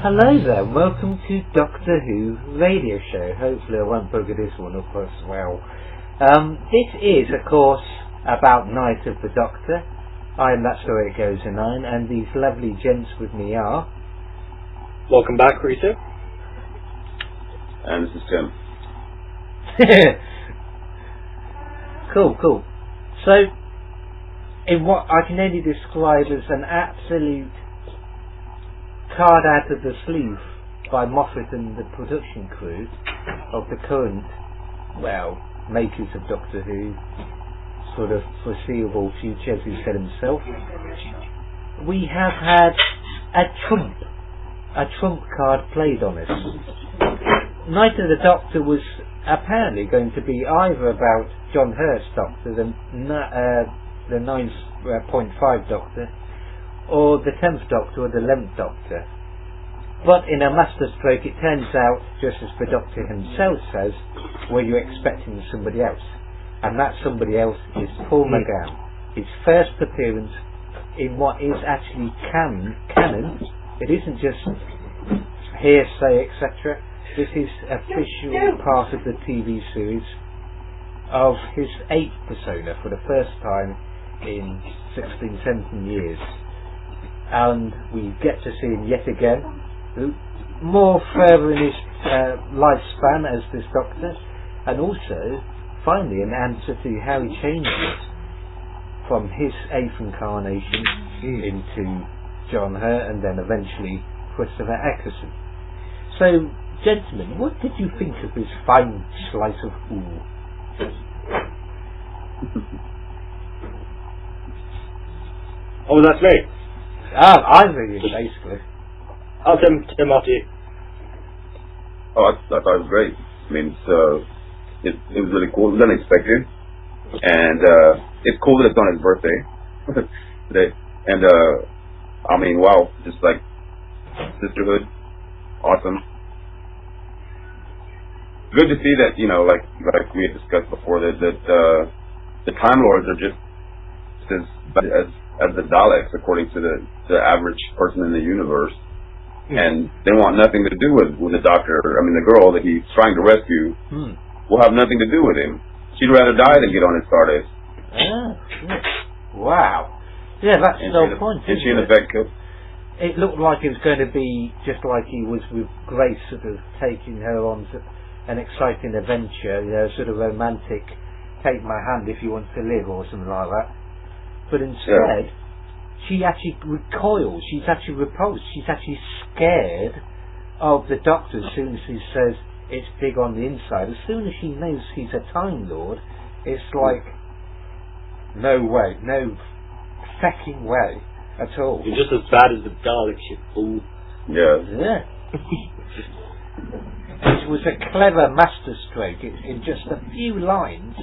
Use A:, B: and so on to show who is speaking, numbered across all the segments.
A: Hello there, welcome to Doctor Who Radio Show. Hopefully I won't bugger this one up as well. This is, of course, about Night of the Doctor. That's the way it goes in 9, and these lovely gents with me are...
B: Welcome back, Rita.
C: And this is Tim.
A: Cool. So, in what I can only describe as an absolute card out of the sleeve by Moffat and the production crew of the current, makers of Doctor Who, sort of foreseeable future, as he said himself, we have had a trump card played on us. Night of the Doctor was apparently going to be either about John Hurt's Doctor, the 9.5 Doctor, or the 10th Doctor or the 11th Doctor. But in a masterstroke it turns out, just as the Doctor himself says, were you expecting somebody else? And that somebody else is Paul McGann. His first appearance in what is actually canon. It isn't just hearsay, etc. This is official part of the TV series of his 8th persona for the first time in 16-17 years. And we get to see him yet again, more further in his lifespan as this Doctor, and also finally an answer to how he changes from his 8th incarnation into John Hurt and then eventually Christopher Eccleston. So, gentlemen, what did you think of this fine slice of Who?
B: Oh, that's me.
A: I'm really basically.
B: I'll Tim after you.
C: Oh, I thought it was great. I mean, it was really cool. It was unexpected, and it's cool that it's on his birthday today. And I mean, wow, just like Sisterhood, awesome. Good to see that, you know, like we had discussed before, that the Time Lords are just as the Daleks, according to the average person in the universe. And they want nothing to do with the Doctor. I mean, the girl that he's trying to rescue will have nothing to do with him. She'd rather die than get on his Stardust.
A: Wow. Yeah, that's the whole point.
C: Is she in effect killed?
A: It looked like it was going to be just like he was with Grace, sort of taking her on an exciting adventure, you know, sort of romantic, take my hand if you want to live, or something like that. But instead, she actually recoils, she's actually repulsed, she's actually scared of the Doctor as soon as he says it's big on the inside. As soon as she knows he's a Time Lord, it's like, no way, no fucking way at all.
B: You're just as bad as the Daleks, you fool.
C: Yeah.
A: It was a clever masterstroke. In just a few lines,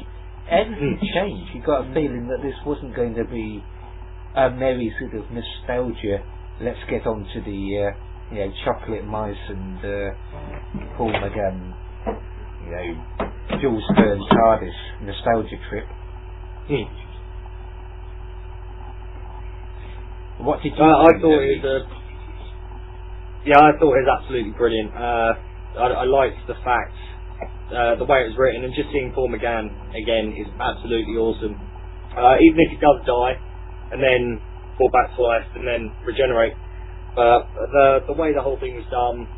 A: everything changed. You got a feeling that this wasn't going to be a merry sort of nostalgia. Let's get on to the chocolate mice and Paul McGann, Jules Verne TARDIS nostalgia trip. What did you think?
B: I thought it was absolutely brilliant. I liked the fact, the way it was written, and just seeing Paul McGann again is absolutely awesome. Even if he does die and then fall back twice and then regenerate, but the way the whole thing was done,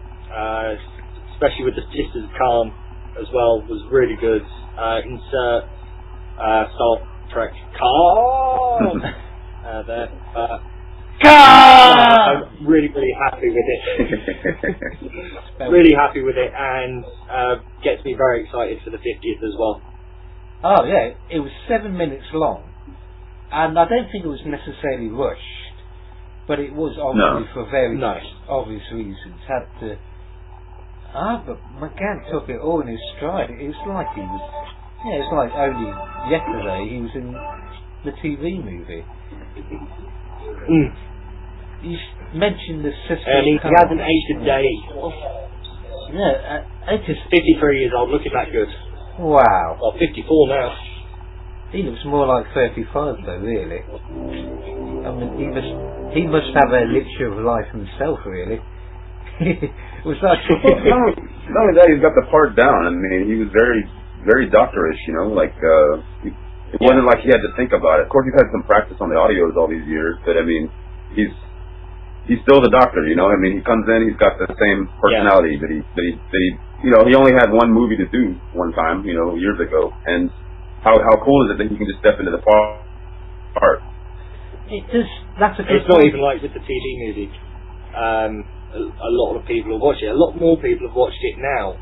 B: especially with the Sisters of Karn as well, was really good. Insert Star Trek Karn there. I'm really happy with it. Really happy with it, and gets me very excited for the 50th as well.
A: Oh yeah, it was 7 minutes long, and I don't think it was necessarily rushed, but it was obviously for very obvious reasons. But McGann took it all in his stride. It's like he was, it's like only yesterday he was in the TV movie. You mentioned the Sister,
B: and he hasn't aged a day.
A: Yeah, it's
B: 53 years old, looking that good.
A: Wow.
B: Well, 54 now.
A: He looks more like 35 though, really. I mean, he must have a elixir of life himself, really. Was that?
C: Not only that, he's got the part down. I mean, he was very, very doctorish. You know, like it wasn't like he had to think about it. Of course, he's had some practice on the audios all these years, but I mean, he's still the doctor. You know, I mean, he comes in, he's got the same personality that he you know, he only had one movie to do one time, you know, years ago, and how cool is it that he can just step into the part?
A: It does. That's a good
B: It's not
A: point.
B: even like with the TV music. A lot of people have watched it. A lot more people have watched it now.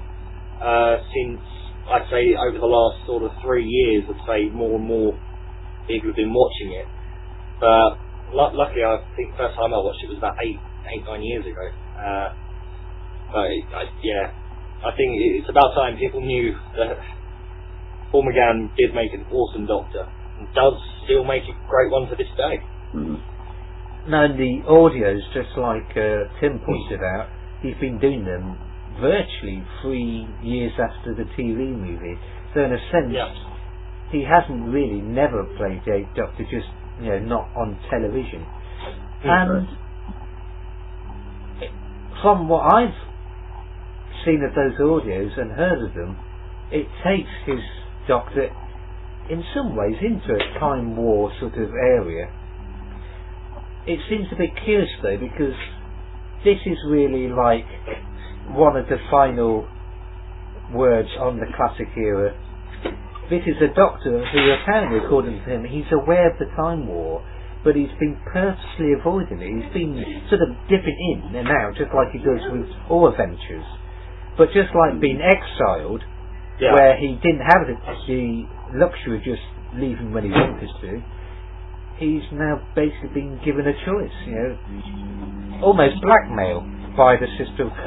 B: Since, I'd say, over the last sort of 3 years, I'd say more and more people have been watching it. But luckily, I think the first time I watched it was about 8-9 years ago. I think it's about time people knew that Paul McGann did make an awesome Doctor, and does still make a great one to this day.
A: Now, the audios, just like Tim pointed out, he's been doing them virtually 3 years after the TV movie. So in a sense, he hasn't really never played a Doctor, just, you know, not on television. And from what I've seen of those audios and heard of them, it takes his Doctor in some ways into a Time War sort of area. It seems a bit curious though, because this is really like one of the final words on the classic era. This is a Doctor who apparently, according to him, he's aware of the Time War, but he's been purposely avoiding it. He's been sort of dipping in and out, just like he does with all adventures. But just like being exiled, where he didn't have the luxury of just leaving when he wanted to, he's now basically been given a choice, you know, almost blackmail by the Sisterhood of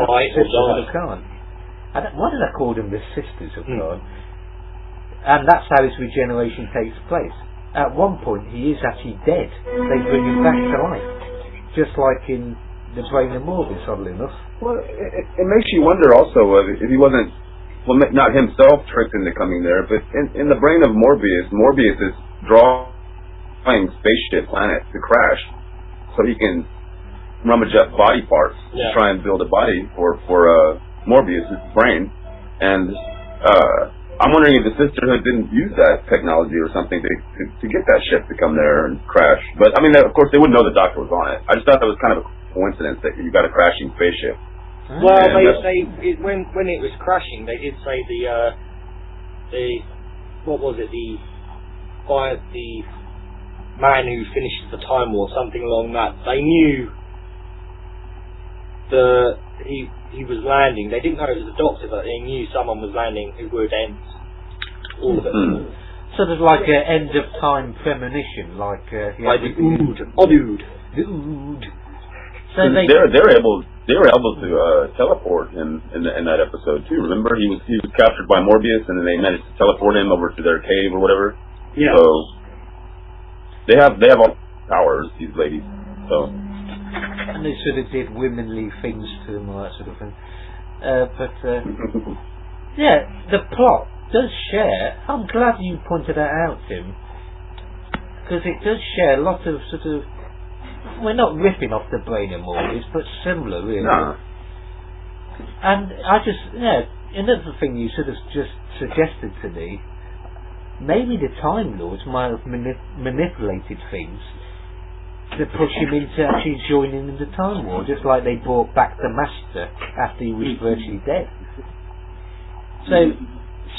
A: Karn. Why did I call them the Sisters of Karn? And that's how his regeneration takes place. At one point, he is actually dead. They bring him back to life, just like in the Brain of Morbius, oddly enough.
C: Well, it makes you wonder also if he wasn't, well, not himself tricked into coming there, but in the Brain of Morbius, Morbius is drawing spaceship planets to crash so he can rummage up body parts to try and build a body for Morbius' brain. And I'm wondering if the Sisterhood didn't use that technology or something to get that ship to come there and crash. But I mean, of course, they wouldn't know the Doctor was on it. I just thought that was kind of a coincidence that you got a crashing spaceship.
B: Well, when it was crashing, they did say the what was it, the man who finishes the Time War, something along that. They knew he was landing. They didn't know it was the Doctor, but they knew someone was landing who would end all of it.
A: Sort of like an end of time premonition, like the
B: Ood.
A: The Ood. So
C: they were able to teleport him in that episode too. Remember, he was captured by Morbius, and then they managed to teleport him over to their cave or whatever. Yeah. So they have all powers, these ladies. So.
A: And they sort of did womanly things to him, all that sort of thing. Yeah, the plot does share. I'm glad you pointed that out, Tim, because it does share a lot of sort of. We're not ripping off the Brain of Morbius, but similar, really.
C: No.
A: And I just, another thing you sort of just suggested to me, maybe the Time Lords might have manipulated things to push him into actually joining in the Time War, just like they brought back the Master after he was virtually dead. So,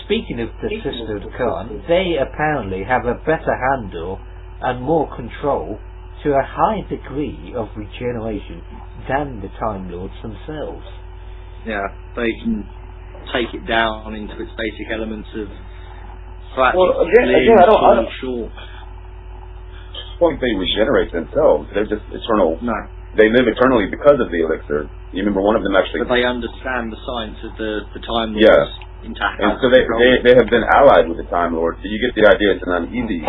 A: speaking of the Sisterhood of Karn, they apparently have a better handle and more control to a high degree of regeneration than the Time Lords themselves.
D: Yeah, they can take it down into its basic elements of
C: again, I don't
D: short.
C: Point they regenerate themselves. They're just eternal.
D: No.
C: They live eternally because of the elixir. You remember one of them actually.
D: But they understand the science of the Time Lords intact.
C: And so they have been allied with the Time Lords. So you get the idea it's an uneasy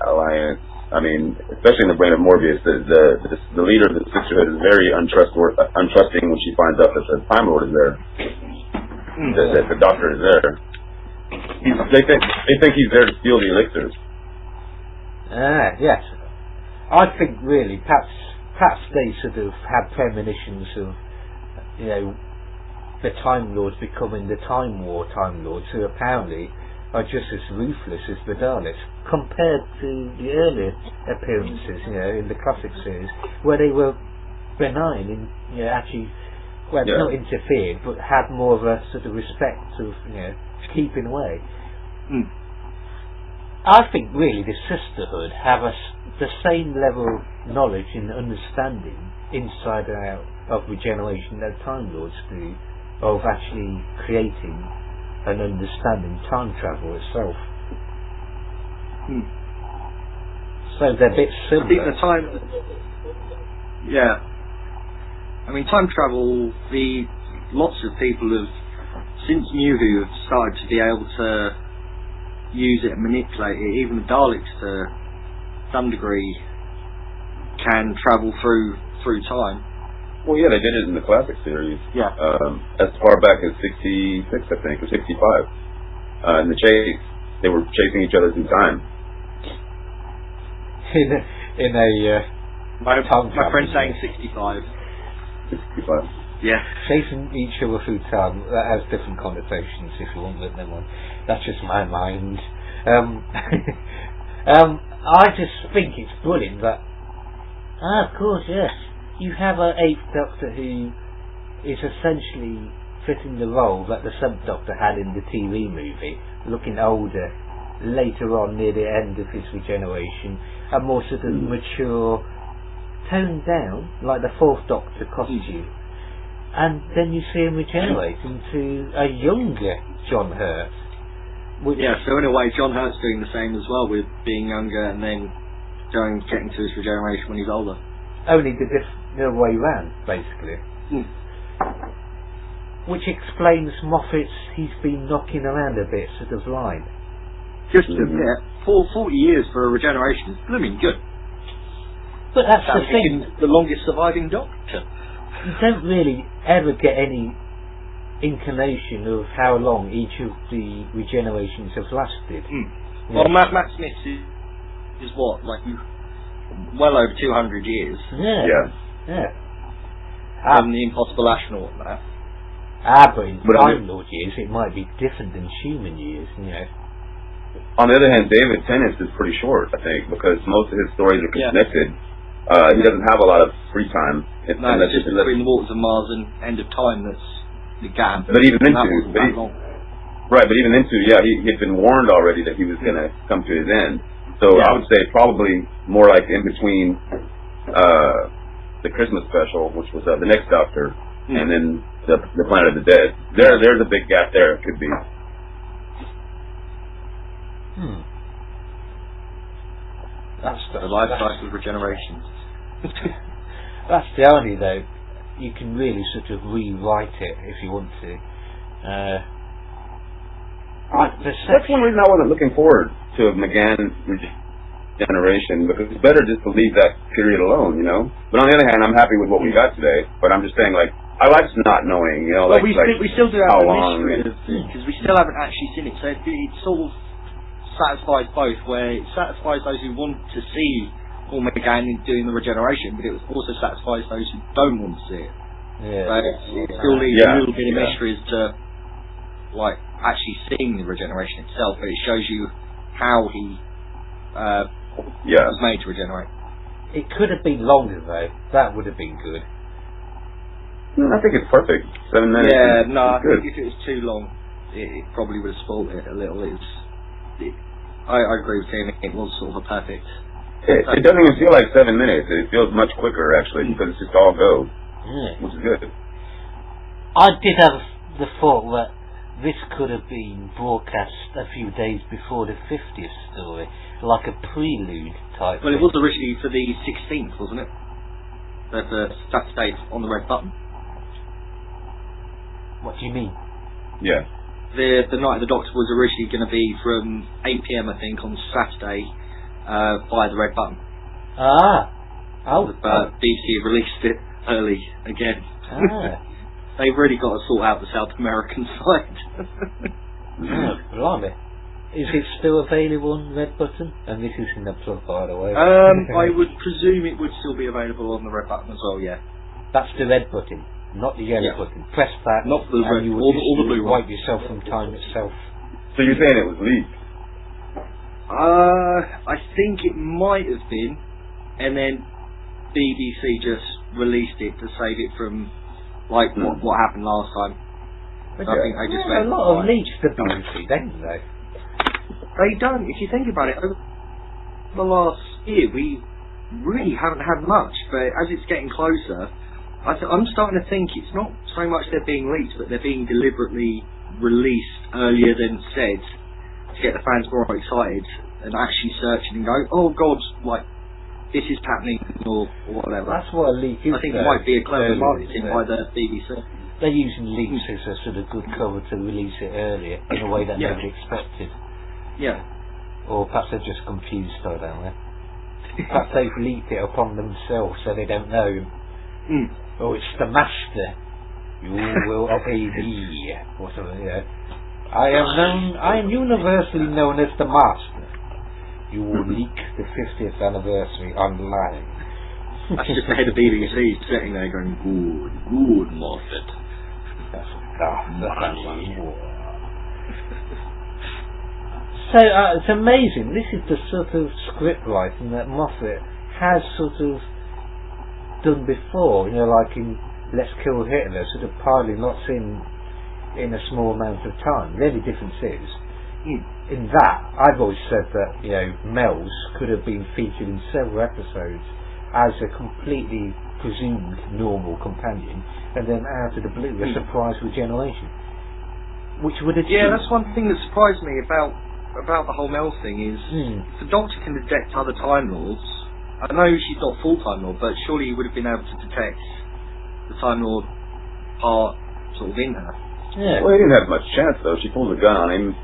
C: alliance. I mean, especially in the Brain of Morbius, the leader of the Sisterhood is very untrusting when she finds out that the Time Lord is there, that the Doctor is there. They think he's there to steal the elixirs.
A: Yes. I think really, perhaps they sort of had premonitions of you know, the Time Lords becoming the Time War Time Lords, who apparently are just as ruthless as the Daleks, compared to the earlier appearances, you know, in the classic series, where they were benign and, you know, actually, well, not interfered, but had more of a sort of respect of, you know, keeping away. I think really the Sisterhood have the same level of knowledge and understanding inside and out of regeneration that Time Lords do, of actually creating and understanding time travel itself. So they're a bit similar.
D: I think the time... Yeah. I mean, time travel, lots of people have, since New Who, have started to be able to use it and manipulate it. Even the Daleks, to some degree, can travel through time.
C: Well, yeah, they did it in the classic series.
D: Yeah.
C: As far back as 66, I think, or 65. In the chase, they were chasing each other through time.
D: My friend's saying 65.
C: 65.
D: Yeah.
A: Chasing each other through time, that has different connotations if you want, but never mind. That's just my mind. I just think it's brilliant that, of course, yes, you have an 8th Doctor who is essentially fitting the role that the 7th Doctor had in the TV movie, looking older later on near the end of his regeneration, and more sort of mature, toned down, like the 4th Doctor costume. And then you see him regenerate into a younger John Hurt.
D: Yeah, so in a way John Hurt's doing the same as well, with being younger and then getting to his regeneration when he's older.
A: Only the other way round, basically. Which explains Moffat's he's been knocking around a bit sort of line.
D: Just to admit, 40 years for a regeneration is blooming good.
A: But that's the thing.
D: The longest surviving Doctor.
A: You don't really ever get any inclination of how long each of the regenerations have lasted.
D: Well, Matt Smith is what, like, well over 200 years.
A: Yeah.
D: And the Impossible Astronaut and that.
A: But in Time Lord years it might be different than human years, you know.
C: On the other hand, David Tennant's is pretty short, I think, because most of his stories are connected. He doesn't have a lot of free time.
D: It's just between the Waters of Mars and End of Time that's the gap.
C: But even then, he had been warned already that he was going to come to his end. So I would say probably more like in between the Christmas special, which was the next Doctor, and then the Planet of the Dead. There's a big gap there. It could be.
A: That's
D: the life cycle of regeneration.
A: That's the only, though, you can really sort of rewrite it if you want to.
C: That's one reason I wasn't looking forward to a McGann regeneration, because it's better just to leave that period alone, you know. But on the other hand, I'm happy with what we got today. But I'm just saying, like, I like not knowing, you know,
D: well, we still do have
C: how
D: the
C: long,
D: mystery because we still haven't actually seen it. So it sort of satisfies both, where it satisfies those who want to see Paul McGann doing the regeneration, but it also satisfies those who don't want to see it. So it still leaves a little bit of mystery as to, like, actually seeing the regeneration itself, but it shows you how he was made to regenerate.
A: It could have been longer, though. That would have been good.
C: I think it's perfect. 7 minutes.
D: Yeah, no, I think if it was too long, it probably would have spoiled it a little. I agree with him. It was sort of a perfect.
C: It doesn't even feel like 7 minutes. It feels much quicker, actually, because it's just all go, which is good.
A: I did have the thought that this could have been broadcast a few days before the 50th story, like a prelude type.
D: Well, it was originally for the 16th, wasn't it? The Saturday on the red button.
A: What do you mean?
C: Yeah.
D: The Night of the Doctor was originally going to be from 8 PM, I think, on Saturday via the red button. But BBC released it early again. They've really got to sort out the South American side.
A: Blimey. Is it still available on Red Button? And this isn't a plug, by the way.
D: I would presume it would still be available on the Red Button as well, yeah.
A: That's the Red Button? not the yellow button. Press that,
D: Not the red,
A: and you would
D: all the blue
A: wipe
D: one.
A: yourself from time itself.
C: So you're saying it was leaked?
D: I think it might have been, and then BBC just released it to save it from like what happened last time.
A: But
D: I think they just
A: a
D: went,
A: lot of leaks to BBC, don't they?
D: They don't. If you think about it, over the last year we really haven't had much. But as it's getting closer, I'm starting to think it's not so much they're being leaked, but they're being deliberately released earlier than said to get the fans more excited and actually searching and go, oh God, like this is happening or whatever.
A: That's what a leak is.
D: I think it might be a clever
A: early,
D: marketing
A: isn't
D: by
A: it?
D: the BBC.
A: They're using leaks as a sort of good cover to release it earlier in a way that
D: Yeah.
A: nobody expected.
D: Yeah.
A: Or perhaps they're just confused, I don't know. Perhaps they've leaked it upon themselves so they don't know. Oh, it's the master. You will obey me. Or something, yeah. I am universally known as the master. You will leak the 50th anniversary online.
D: That's just the head of BBC sitting there going, good, Moffat.
A: So it's amazing. This is the sort of script writing that Moffat has sort of done before. You know, like in Let's Kill Hitler, sort of piling lots in a small amount of time. The only difference is, in that, I've always said that, you know, Mel's could have been featured in several episodes as a completely presumed normal companion, and then out of the blue, a surprise regeneration, which would have.
D: Yeah, that's one thing that surprised me about the whole Mel thing is the Doctor can detect other Time Lords. I know she's not full Time Lord, but surely he would have been able to detect the Time Lord part sort of in her.
A: Yeah.
C: Well, he didn't have much chance though. She pulls a gun on him,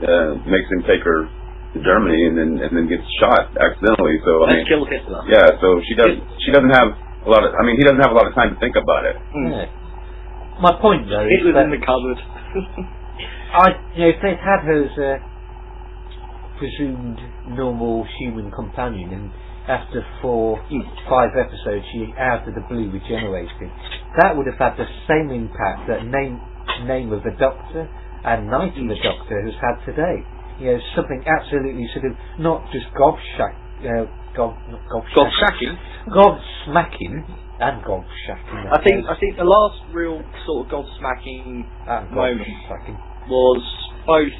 C: makes him take her to Germany, and then gets shot accidentally. So I mean,
D: Let's kill Hitler.
C: yeah. So she doesn't have a lot of. I mean, he doesn't have a lot of time to think about it.
A: Yeah. My point though is
D: Hitler's
A: that
D: in the cupboard.
A: if they'd had her as a presumed normal human companion, and after 4-5 episodes she out of the blue regenerated, that would have had the same impact that name of the Doctor and Night of the Doctor has had today. You know, something absolutely sort of not just gobshacking, gobsmacking and gobshacking.
D: I think the last real sort of gobsmacking moment was both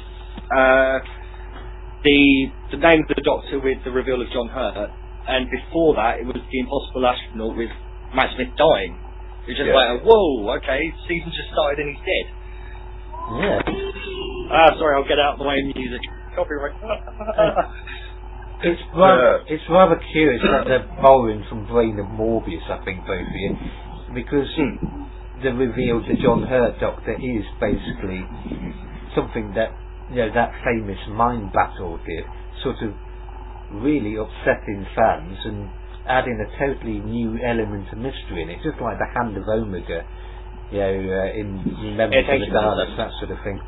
D: the name of the Doctor with the reveal of John Hurt, and before that it was the Impossible Astronaut with Matt Smith dying. It was just like, whoa, okay, season just started and he's dead.
A: Yeah.
D: Sorry, I'll get out of the way of music. Copyright.
A: It's rather curious that they're borrowing from Brain of Morbius, I think, both of you, because the reveal to John Hurt Doctor is basically something that, you know, that famous mind battle did, sort of really upsetting fans and adding a totally new element of mystery in it, just like the Hand of Omega, you know, in Remembrance of the Daleks, that sort of thing.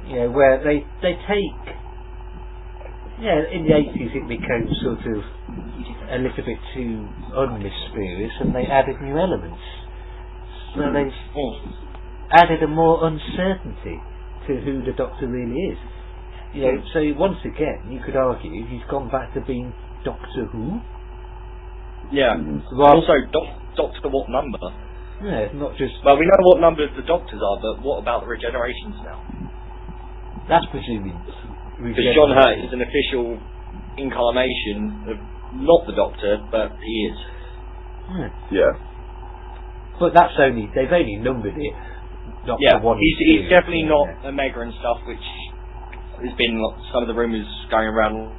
A: You know, where they take, yeah, in the 80s it became sort of a little bit too unmysterious, and they added new elements. So they added a more uncertainty to who the Doctor really is. You know, so once again, you could argue he's gone back to being Doctor Who.
D: Yeah. Also, Doctor what number?
A: Yeah, not just.
D: Well, we know what numbers the Doctors are, but what about the regenerations now?
A: That's presuming.
D: Because John Hurt is an official incarnation of not the Doctor, but he is.
C: Yeah.
A: But that's they've only numbered it.
D: Yeah,
A: 1
D: he's definitely not Omega and stuff, which has been some of the rumours going around,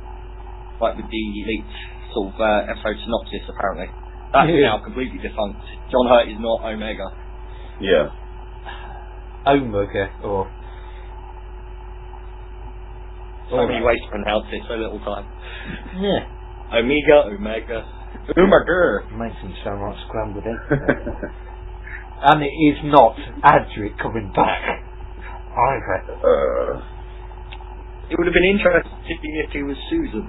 D: like with the Elite sort of episode synopsis, apparently. That's now completely defunct. John Hurt is not Omega.
C: Yeah.
A: Omega, or...
D: So many ways to pronounce it, so little time.
A: Yeah.
D: Omega.
A: Makes him sound like scrambled egg. And it is not Adric coming back either.
D: It would have been interesting if he was Susan.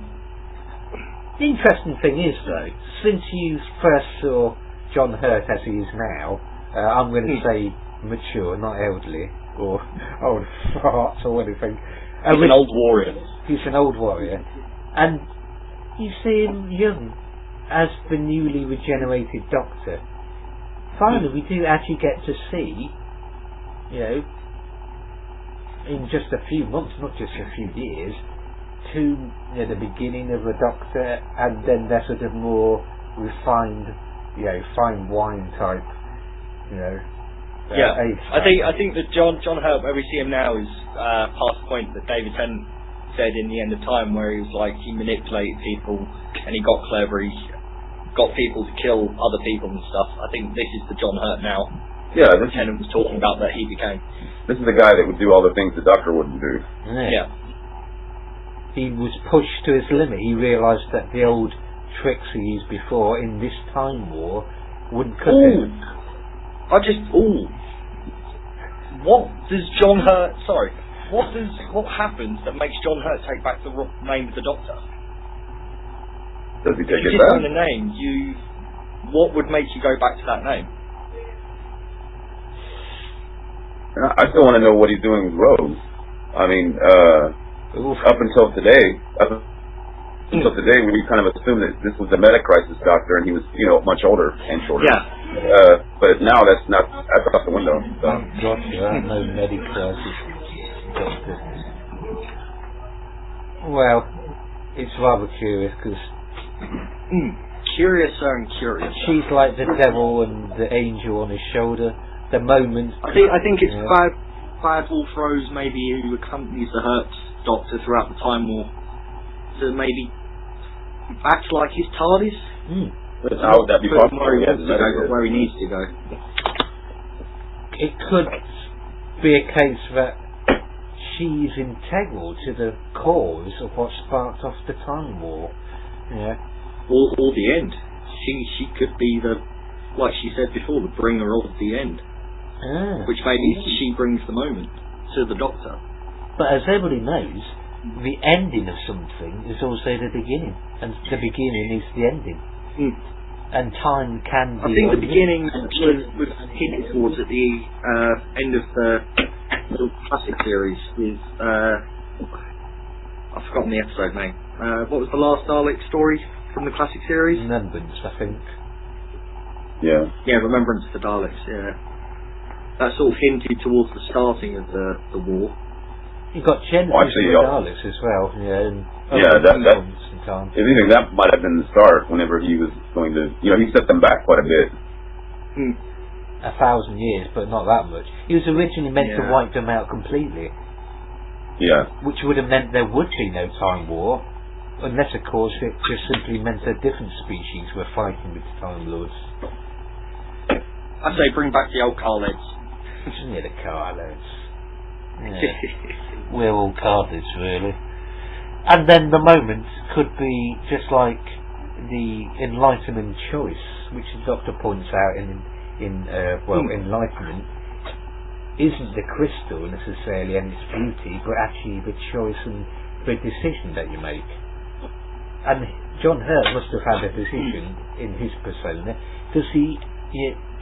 A: The interesting thing is, though, since you first saw John Hurt as he is now, I'm going to say mature, not elderly or old farts or anything.
B: He's an old warrior.
A: He's an old warrior, and you see him young as the newly regenerated Doctor. Finally, we do actually get to see, you know, in just a few months, not just a few years, the beginning of a Doctor, and then their sort of more refined, fine wine type, age.
B: I think that John Hurt, where we see him now, is past the point that David Tennant said in The End of Time, where he was like, he manipulated people and he got clever, he got people to kill other people and stuff. I think this is the John Hurt now.
C: Yeah,
B: Tennant was talking about that he became.
C: This is the guy that would do all the things the Doctor wouldn't do.
B: Yeah.
A: He was pushed to his limit. He realised that the old tricks he used before in this Time War wouldn't cut it.
B: What does John Hurt? Sorry. What happens that makes John Hurt take back the name of the Doctor?
C: Does he take
B: You
C: it
B: just
C: back?
B: own the name. What would make you go back to that name?
C: I still want to know what he's doing with Rose. I mean, up until today, we kind of assumed that this was the meta-crisis Doctor, and he was, much older and shorter.
B: Yeah.
C: But now that's out the window. So.
A: Gotcha. No meta-crisis Doctor. Well, it's rather curious because
B: Curious and curious.
A: she's like the devil and the angel on his shoulder. The moment.
D: I think it's Bad Wolf Rose, maybe, who accompanies the Hurt Doctor throughout the Time War, to maybe act like his TARDIS.
C: But how would that be possible?
D: Where he wants to go, but where he needs to go.
A: It could be a case that she's integral to the cause of what sparked off the Time War. Yeah.
D: Or the end. She could be like she said before, the bringer of the end. Which maybe she brings the moment to the Doctor.
A: But as everybody knows, the ending of something is also the beginning, and the beginning is the ending. And time can be.
D: I think the beginning was hinted towards at the end of the classic series with I've forgotten the episode name. What was the last Dalek story from the classic series?
A: Remembrance, I think.
C: Yeah.
D: Yeah, Remembrance of the Daleks. Yeah. That sort of hinted towards the starting of the war.
A: You got Genesis of the Daleks as well,
C: I think that might have been the start. Whenever he was going to, he set them back quite a bit.
A: 1,000 years, but not that much. He was originally meant to wipe them out completely.
C: Yeah.
A: Which would have meant there would be no Time War, unless, of course, it just simply meant a different species were fighting with the Time Lords.
D: I say bring back the old Carleds.
A: Yeah, the Carleds. Yeah. We're all Carleds, really. And then the moment could be just like the Enlightenment choice, which the Doctor points out in Enlightenment isn't the crystal necessarily and its beauty, but actually the choice and the decision that you make. And John Hurt must have had a decision in his persona. Does he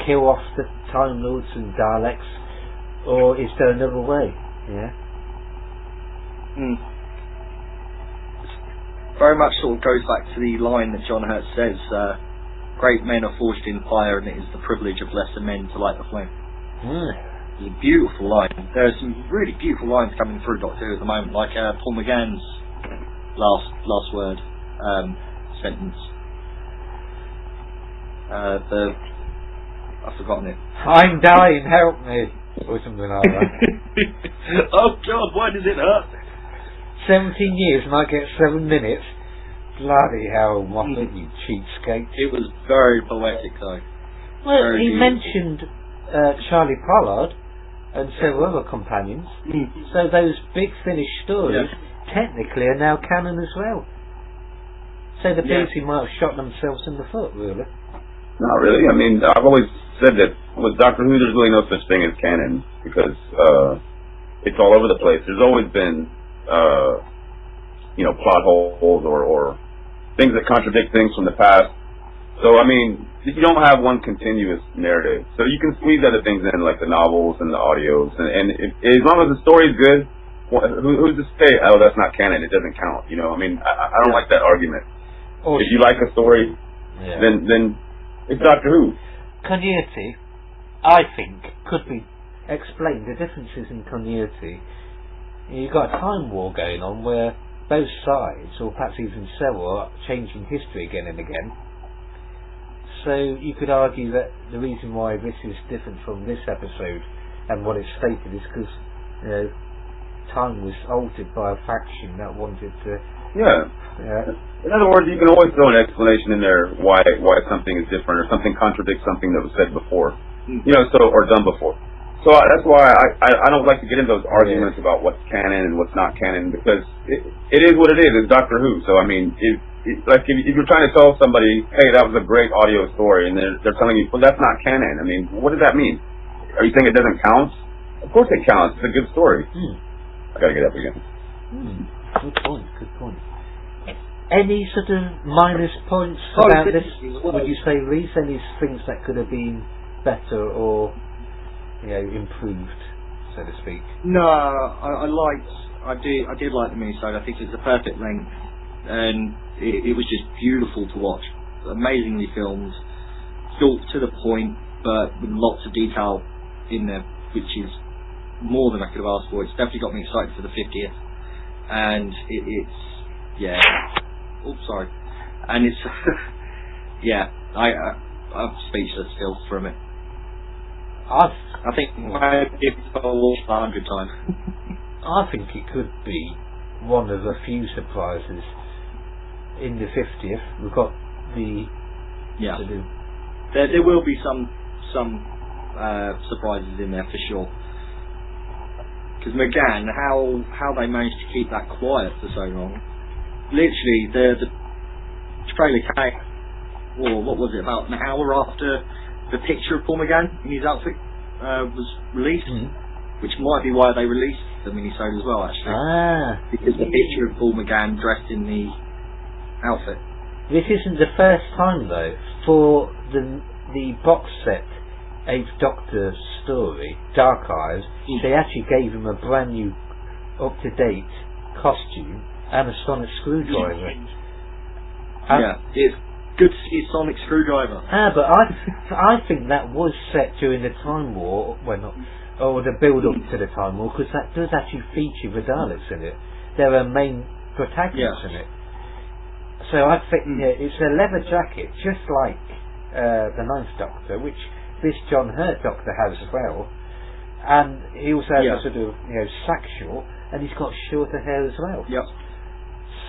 A: kill off the Time Lords and Daleks, or is there another way? Yeah.
D: Very much sort of goes back to the line that John Hurt says, great men are forged in fire, and it is the privilege of lesser men to light the flame. It's a beautiful line. There are some really beautiful lines coming through Doctor Who at the moment, like Paul McGann's last word sentence. I've forgotten it.
A: I'm dying, help me, or something like that.
D: Oh God, why does it hurt?
A: 17 years and I get 7 minutes. Bloody hell, Moffat, you cheapskate.
D: It was very poetic, though.
A: Well,
D: very
A: he
D: beautiful.
A: mentioned Charlie Pollard and several other companions. So those big Finnish stories technically are now canon as well. So the BBC might have shot themselves in the foot, really.
C: Not really. I mean, I've always said that with Doctor Who, there's really no such thing as canon because it's all over the place. There's always been, plot holes or things that contradict things from the past. So, I mean, you don't have one continuous narrative. So you can squeeze other things in, like the novels and the audios. And as long as the story is good, who's to say, oh, that's not canon, it doesn't count? You know, I mean, I don't like that argument. If you like a story, then it's Doctor Who.
A: Continuity, I think, could be explained. The differences in continuity. You've got a time war going on where both sides, or perhaps even several, are changing history again and again. So you could argue that the reason why this is different from this episode and what it's stated is because, you know, time was altered by a faction that wanted to.
C: Yeah. In other words, you can always throw an explanation in there why something is different or something contradicts something that was said before, you know, or done before. So that's why I don't like to get into those arguments about what's canon and what's not canon, because it is what it is. It's Doctor Who. So I mean, if you're trying to tell somebody, hey, that was a great audio story, and they're telling you, well, that's not canon. I mean, what does that mean? Are you saying it doesn't count? Of course it counts. It's a good story. I gotta get up again.
A: Good point. Any sort of minus points about this? Would you say, Reese? Any things that could have been better or, you know, improved, so to speak? No,
D: I did like the minisode. I think it's the perfect length, and it was just beautiful to watch. Amazingly filmed, short to the point, but with lots of detail in there, which is more than I could have asked for. It's definitely got me excited for the 50th, and it's sorry, and it's I'm speechless still from it. I think maybe I'll watch 100 times.
A: I think it could be one of a few surprises in the 50th. We've got the sort of
D: there will be some surprises in there for sure. Because McGann, how they managed to keep that quiet for so long. Literally, the trailer came, what was it, about an hour after the picture of Paul McGann in his outfit was released, which might be why they released the minisode as well, actually. Because the picture of Paul McGann dressed in the outfit.
A: This isn't the first time, though, for the box set 8th Doctor story, Dark Eyes, they actually gave him a brand new, up-to-date costume and a sonic screwdriver.
D: It's good to see a sonic screwdriver.
A: But I think that was set during the Time War, or the build-up to the Time War, because that does actually feature the Daleks in it. They're a main protagonist in it. So I think it's a leather jacket, just like the 9th Doctor, which this John Hurt Doctor has as well, and he also has a sort of sexual, and he's got shorter hair as well.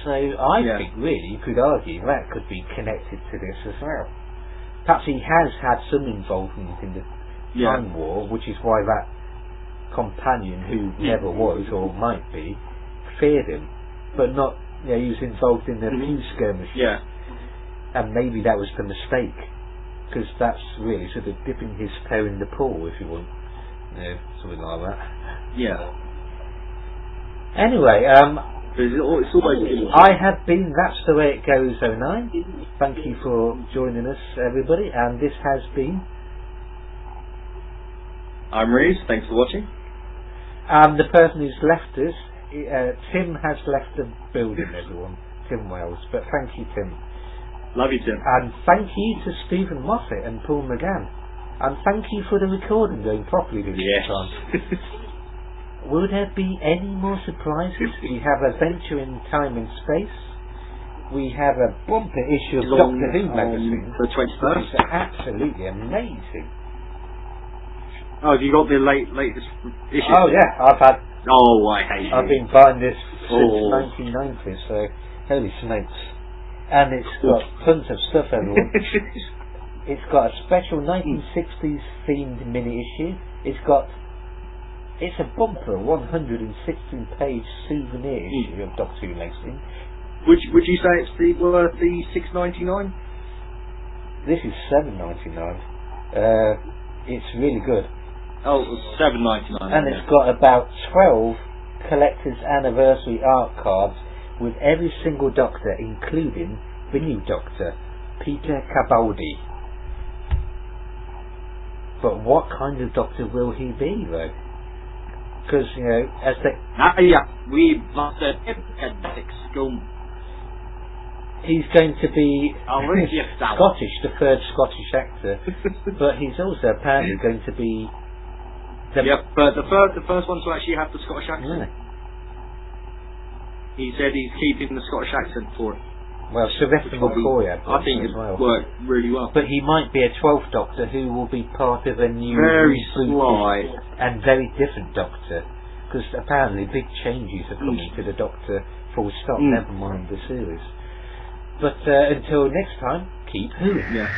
A: So I think really you could argue that could be connected to this as well. Perhaps he has had some involvement in the Time War, which is why that companion, who never was or might be, feared him, but not. He was involved in the few skirmishes, and maybe that was the mistake. Because that's really sort of dipping his toe in the pool, if you want, something like that. Anyway,
D: it's always
A: I have been That's the Way It Goes 09. Thank you for joining us, everybody, and this has been.
B: I'm Reese. Thanks for watching.
A: And the person who's left us, Tim has left the building, everyone. Tim Wells, but thank you, Tim.
B: Love you, Tim.
A: And thank you to Stephen Moffat and Paul McGann. And thank you for the recording going properly this time. Will there be any more surprises? We have Adventure in Time and Space. We have a bumper issue of Doctor Who magazine.
D: The 21st.
A: It's absolutely amazing.
D: Oh, have you got the latest issue?
A: Oh yeah,
D: I've
A: been buying this since 1990, so holy smokes. And it's got tons of stuff, everyone. It's got a special 1960s themed mini issue. It's a bumper 116-page souvenir issue of Doctor Who magazine.
D: Would you say it's worth the $6.99?
A: This is $7.99. It's really good.
D: Oh, it was $7.99.
A: And it's got about 12 collector's anniversary art cards with every single Doctor, including the new Doctor. Peter Capaldi. But what kind of Doctor will he be, though? Because, you know, as they...
D: we must have scum.
A: He's going to be
D: Scottish,
A: Scottish, the third Scottish actor, but he's also apparently going to be...
D: but the first one to actually have the Scottish accent.
A: Yeah.
D: He said he's keeping the Scottish accent for it.
A: Well, Sylvester McCoy had
D: I think it
A: as well.
D: worked really well.
A: But he might be a 12th Doctor who will be part of a new,
D: Very
A: rebooted
D: slight.
A: and very different Doctor, because apparently big changes are coming to the Doctor. Full stop. Never mind the series. But until next time, keep hooing.
D: Yeah.